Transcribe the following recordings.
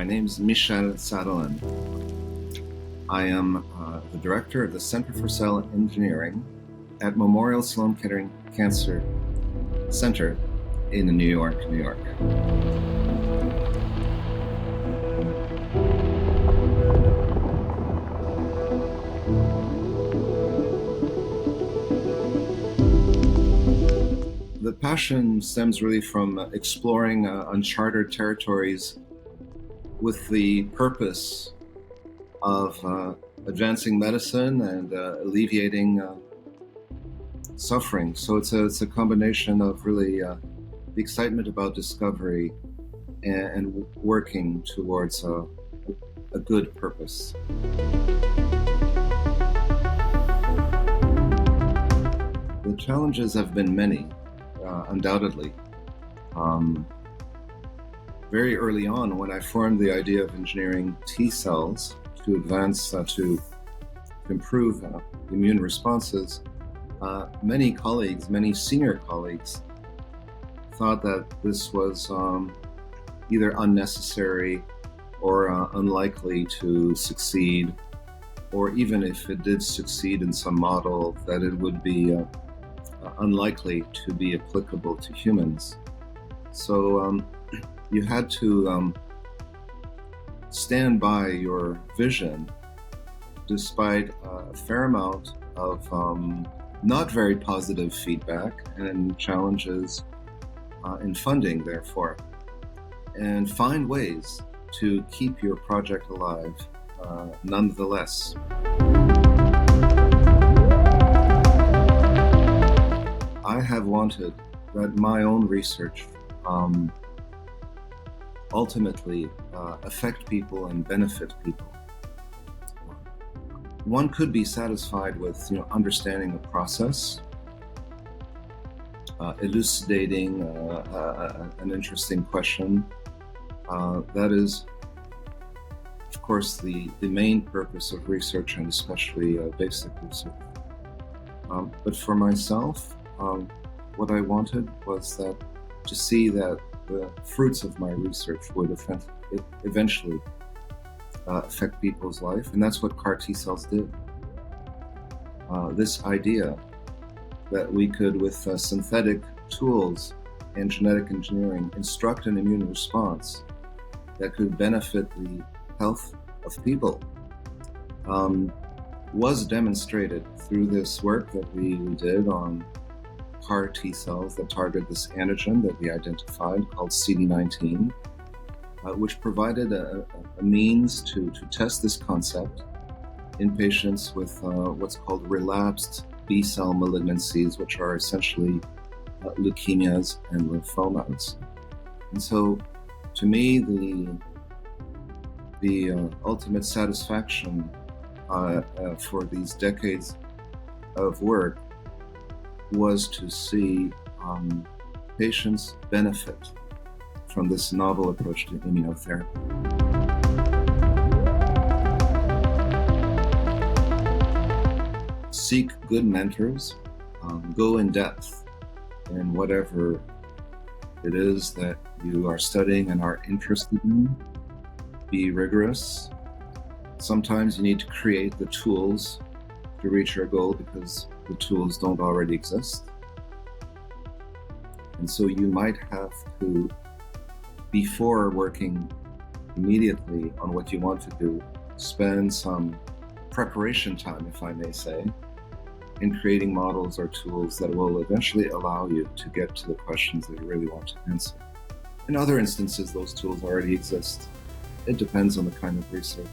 My name is Michel Sadelain. I am the director of the Center for Cell Engineering at Memorial Sloan Kettering Cancer Center in New York, New York. The passion stems really from exploring uncharted territories with the purpose of advancing medicine and alleviating suffering. So it's a combination of really the excitement about discovery and working towards a good purpose. The challenges have been many. Undoubtedly. Very early on, when I formed the idea of engineering T cells to advance, to improve immune responses, many colleagues, many senior colleagues, thought that this was either unnecessary or unlikely to succeed, or even if it did succeed in some model, that it would be unlikely to be applicable to humans. So you had to stand by your vision despite a fair amount of not very positive feedback and challenges in funding, therefore, and find ways to keep your project alive nonetheless. I have wanted that my own research ultimately affect people and benefit people. One could be satisfied with, understanding the process, elucidating an interesting question. That is, of course, the main purpose of research, and especially basic research. But for myself, what I wanted was that to see that the fruits of my research would eventually affect people's life, and that's what CAR T cells did. This idea that we could, with synthetic tools and genetic engineering, instruct an immune response that could benefit the health of people was demonstrated through this work that we did on CAR T cells that target this antigen that we identified called CD19, which provided a means to test this concept in patients with what's called relapsed B-cell malignancies, which are essentially leukemias and lymphomas. And so, to me, the ultimate satisfaction for these decades of work was to see patients benefit from this novel approach to immunotherapy. Seek good mentors, go in depth in whatever it is that you are studying and are interested in. Be rigorous. Sometimes you need to create the tools to reach your goal because the tools don't already exist. And so you might have to, before working immediately on what you want to do, spend some preparation time, if I may say, in creating models or tools that will eventually allow you to get to the questions that you really want to answer. In other instances, those tools already exist. It depends on the kind of research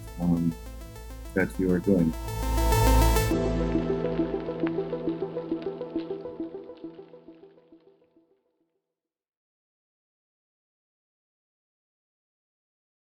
that you are doing.